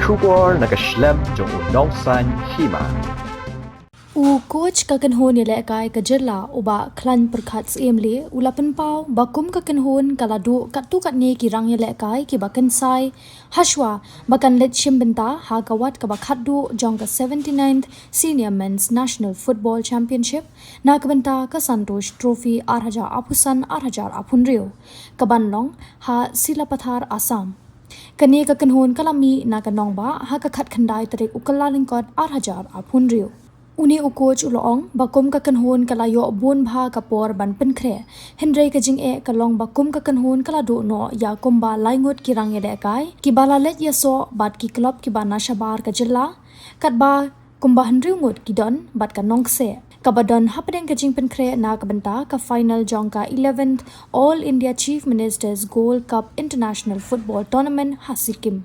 Shubor nakaslem jong unongsan hima. Coach kakenhon ni lekai kajela uba klan perkat emle ulapan pau bakum kakenhon kaladu katu katne kirang ni lekai ki bakan sai hashwa bakan let shimbenta ha kawat kabakat du jong ka 79th Senior Men's National Football Championship na kabenta ka Santosh Trophy 8,000 apunrio kabanlong ha Silapathar Assam kani kakenhon kalami na kanong ba ha kakat khandai tarik ukalalingkot 8,000 apunrio uni coach uloong bakum kakenhon kalayo bon bha kapor ban penkre Henry kajing kalong bakum kakenhon kalado no ya kumba laingot kirang ele kai kibala let yaso bat ki club kibana shabar kajilla katba kumba Henry ngot kidon bat kanong se kabadon hapdeng kajing penkre na kabenta ka final jongka 11th All India Chief Minister's Gold Cup International Football Tournament hasikim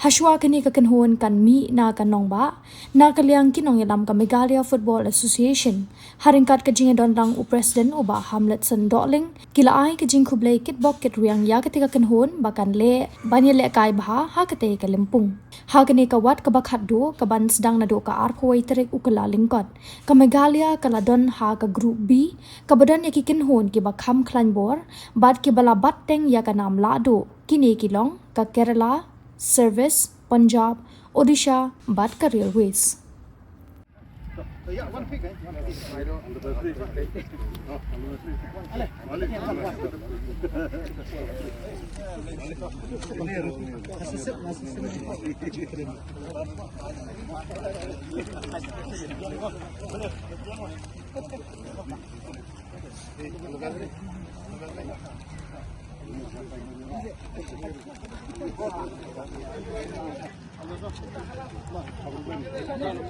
Hashwa kani kakenhon kan mi na kanong ba na kaliang kinong yalam ka Meghalaya Football Association haringkat kajing don lang u president uba Hamletson Dotling kila ai kajing kublay kitbok kit riang ya ketika kenhon bakan le banya le kai bha ha kate kalimpung ha kani kawat kabakat do kaban sedang na do ka arpoi terik ukala lingkot ka Meghalaya kala don ha ka group B kabadan ya kikenhon ki bakham klanbor bad ki bala batteng ya kanam la do kini kilong ka Kerala Service, Punjab, Odisha, Batka Railways.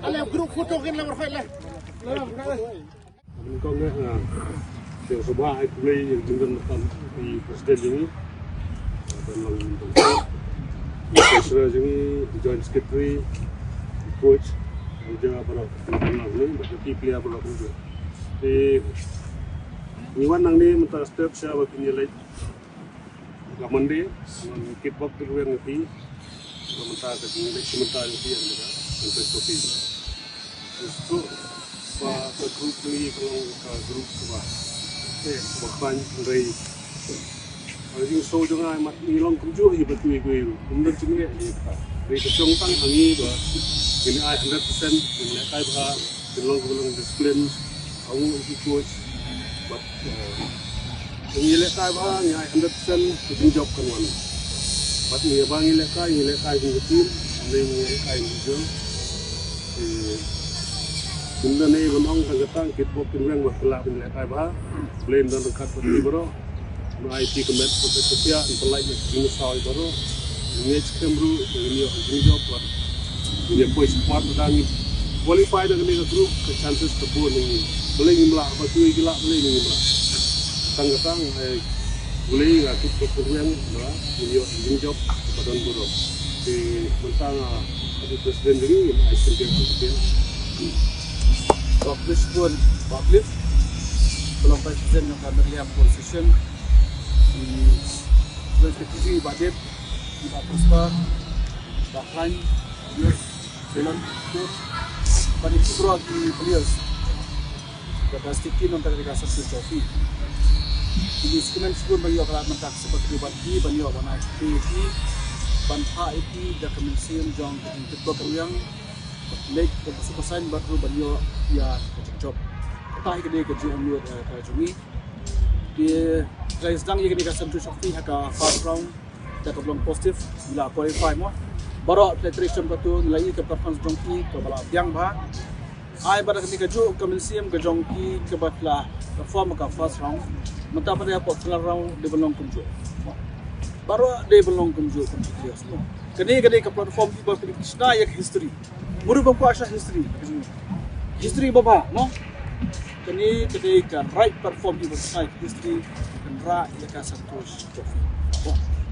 Alah grup foto kan lah berfait lah. Kau ni yang sebab aku beli yang tinggal di presiden ini dan treasurer ini joint secretary coach juga pada ini bagi player pada juga. Di Iwan nang ni mentah step saya bagi nilai Gamande, kickbox tu yang ngerti, mentah ke nilai sementara ngerti yang juga untuk kopi. Justru pak grup ni kalau grup sebab, bahkan dari orang so jangan mat nilong kerja je betul itu. Kemudian cuma dari kecongkang hangi bah, ini 100% ini kai bah, nilong disiplin, kamu itu coach, but nilai kai bah ni 100% itu job kan wan. But ni bang nilai kai betul, nilai kai betul. Benda ni benong tanggatang kitbok kinweng wakila nilai kai bah, plain dan dekat betul bro. IT kemet profesia intellai ni sawi bro. Ni kemru ni job buat. Ni poi support dan qualify dengan ni group ke chances kebun ni. Boleh ni melah betul gila boleh ni melah. Tanggatang boleh nggak kita perluan lah ini job pada buruh di mentang ada presiden ini ICT presiden Waktu pun public kalau presiden yang akan terlihat position di TV budget di Puspa bahkan film itu pada itu di beliau pada stikin untuk dikasih selfie. Ini sebenarnya bagi orang mentak seperti bagi bagi orang aktif banpa itu dah kemensian jong untuk yang leg kesukasan baru bagi ya job tak ikut kerja umur kerja dia saya sedang ikut kasih Shopee haka first round dah belum positif bila qualify mo baru preparation betul nilai ke performance jongki ke bala yang bah ai pada ketika kerja kemensian ke jongki ke batla perform ke first round mentah pada apa setelah round dia belum kunjung baru dia belum kunjung dia semua kini ke platform iba Krishna yang history merubah kuasa history bapa no kini ketika right perform iba Krishna history dan ra yang Santosh Trophy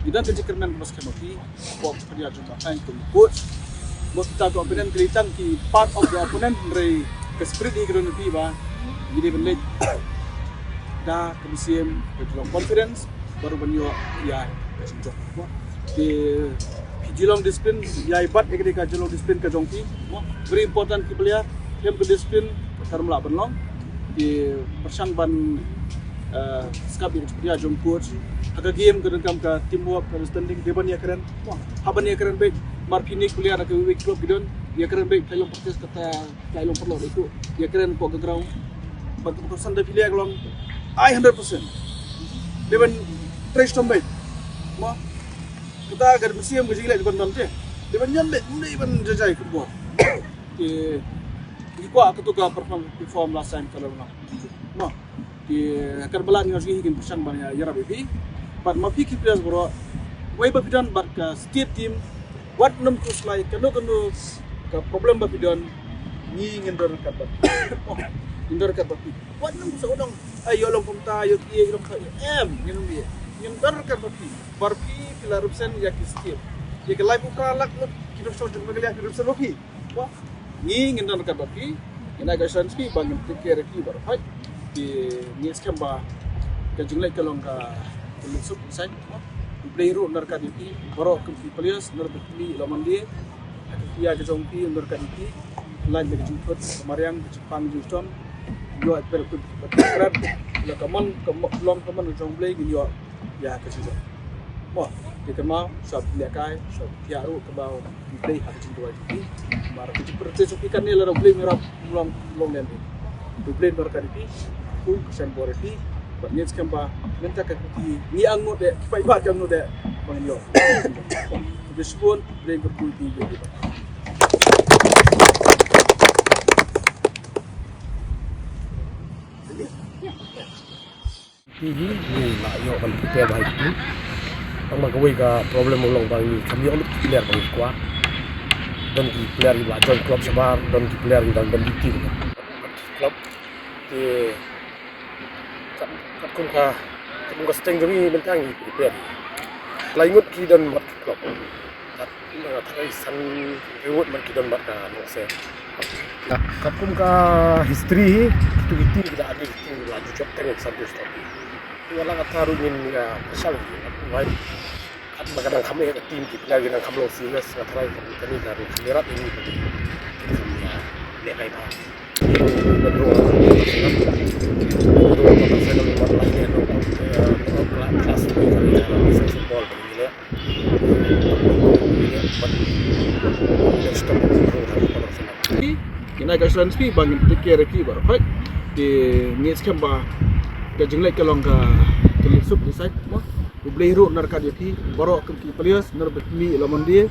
tidak terjadikan mas kenopi apa dia juga time to coach buat kita opponent kelihatan ki part of the opponent dari ke spirit di ground ba jadi benar dah kemudian dalam confidence baru banyak ya sejauh di Jilong disiplin, ya ibat ketika jilong disiplin ke jongki. Very important ki player, hem ke disiplin karena melak benlong di persang ban skap dia jong coach. Agak game ke dalam ke teamwork, understanding, dia ban ya keren. Haban ya keren baik. Marpini kuliah ke week club gidon, dia keren baik. Kailong practice kata kailong perlu itu, dia keren kok ke ground. Bagi keputusan dia pilih kelong, 100%. Dia ban trash tom baik. Kita agar bersih yang berjilid di konten je. Dia banyak lek, mulai ban jajai ke buat. Di kuat ketika perform last time kalau nak. Di akan belan yang segi hikin persan banyak yara bebi. But mafi players bro. Way bapidan but ke state team. What nam kus lai kanu ke problem bapidan ni ngendor kat bat. Ngendor kat bat. What nam kus odong ayo long pemta ayo tie long ngendor dia. Ngendor kat bat. Barpi pilar rupsen ya ki state. Ya ke live ukra lak kita sok jeng bagaliah rupsen roki. Wah. Ni ngendor kat bat. Ina ga sanski bang take care ki bar. Hai. Di ni skamba ke jinglai kalong ka lusup sai play ro nar ka dipi baro ke players nar betli lamandi dia ke jongpi nar ka dipi lain ke jungkot mariang ke Jepang Juston yo at per berat la kaman long kaman jong play ni yo ya ke situ mo di kema sab lekai sab tiaru ke bau play ha ke jungkot dipi mar ke percaya ikan ni la play merap long len di play nar ka dipi ku sen boreti ni skamba minta ka kuti ni ang no de pai ba jang no de bang yo disebut brain berkulti gitu ini lah yo kan prepare baik tu ang magaway ka problem mo lang bang ni kami ulit player bang kuat dan di player di join club sabar dan di player di dalam banditi club di kum ka steng demi bentang ni prepare laingut ki dan mat club kat thagai san reward man ki dan mat ka no se kat kum ka history itu tidak ada itu laju job tengok satu stop wala ka taru min ya pasal wai kat magadang kami ka team ki lagi nang kamlo serious ka try kami dari kamera ini betul dia kai pa betul Kina ka transpi bang take care ki bar hai di ni skamba ka jinglai kalong ka kelisup di site mo ublei ro nar ka di baro ke players nar betmi lamandi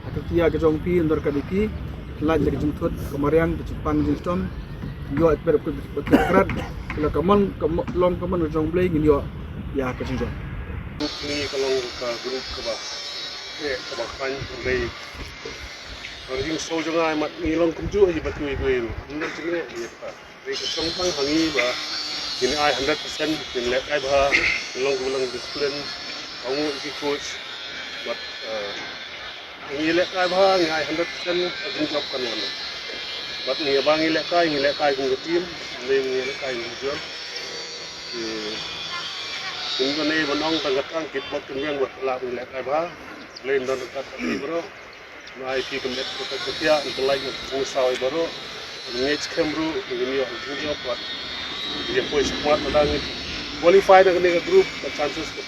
atia ke jongpi nar ka di lan ke jungtot kemarian ke Jepang Juston yo at per berat la kaman long kaman jong play ngin yo ya ke jong ni kalau ka grup ke ba ke ba kan play orang so jangan mat ngilong kumju aja batu itu ini cuma dia apa mereka songpang hangi ba ini ai 100% ini lek ai ba long disiplin kamu iki coach but ini lek ai ba ini ai 100% akan job kan mana but ini ba ini lek ai cùng team ini lek ai jual ini kan ini menang tangkatan kit buat kemudian buat lawan lek ai ba lain dan dekat ini bro na IP kemet kota Ketia untuk lagi musawai baru ngej kemru begini yo juga buat dia poin semua tentang qualify dengan grup chances ke